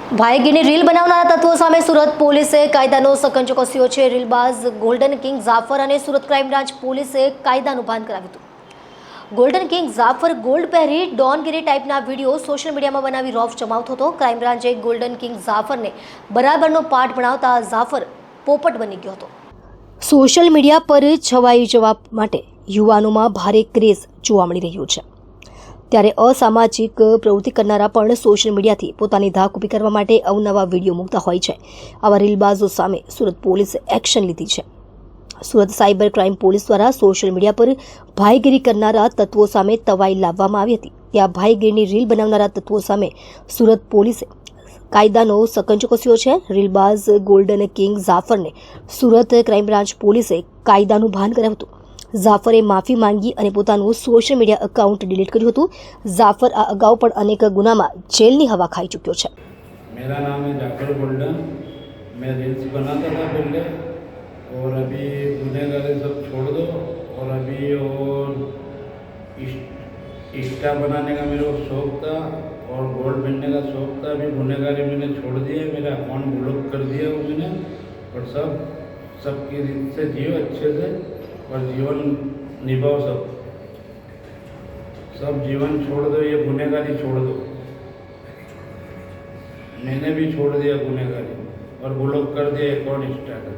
ભાઈગીની reel બનાવનારા તત્વો સામે સુરત પોલીસે કાયદાનો સકંજો કસ્યો છે। રીલબાઝ ગોલ્ડન કિંગ જાફર અને સુરત ક્રાઇમ બ્રાન્ચ પોલીસે કાયદાનું ભાન કરાવ્યું હતું। ગોલ્ડન કિંગ જાફર ગોલ્ડ પહેરી ડોનગીરી ટાઈપના વિડીયો સોશિયલ મીડિયામાં બનાવી રોફ જમાવતો હતો। ક્રાઇમ બ્રાન્ચે ગોલ્ડન કિંગ જાફરને બરાબરનો પાઠ ભણાવતા જાફર પોપટ બની ગયો હતો। સોશિયલ મીડિયા પર છવાઈ જવા માટે યુવાનોમાં ભારે ક્રેઝ જોવા મળી રહ્યો છે, ત્યારે અસામાજિક પ્રવૃત્તિ કરનારા પણ સોશિયલ મીડિયાથી પોતાની ધાક ઊભી કરવા માટે અવનવા વિડીયો મૂકતા હોય છે। આવા રીલબાઝો સામે સુરત પોલીસે એક્શન લીધી છે। સુરત સાયબર ક્રાઇમ પોલીસ દ્વારા સોશિયલ મીડિયા પર ભાઈગીરી કરનારા તત્વો સામે તવાઈ લાવવામાં આવી હતી। ત્યાં ભાઈગીરીની રીલ બનાવનારા તત્વો સામે સુરત પોલીસે કાયદાનો સકંજો કસ્યો છે। રીલબાઝ ગોલ્ડન કિંગ જાફરને સુરત ક્રાઇમ બ્રાન્ચ પોલીસે કાયદાનું ભાન કરાવ્યું હતું। જાફરે માફી માંગી અને પોતાનું સોશિયલ મીડિયા એકાઉન્ટ ડિલીટ કર્યું હતું। જાફર આ અગાઉ પણ અનેક ગુનામાં જેલની હવા ખાઈ ચૂક્યો છે। मेरा नाम है जाफर गोल्डन। मैं रील्स बनाता था पहले, और अभी गुनहगारी सब छोड़ दो, और अभी और इंस्टा बनाने का मेरे को शौक था और गोल्ड पहनने का शौक था। अभी गुनहगारी मैंने छोड़ दिया, मेरा अकाउंट ब्लॉक कर दिया वो मैंने। और सबकी रीत से जियो अच्छे से, और जीवन निभाओ। सब जीवन छोड़ दो, ये गुनहगारी छोड़ दो। मैंने भी छोड़ दिया गुनहगारी और ब्लॉक कर दिया अकाउंट इंस्टा का।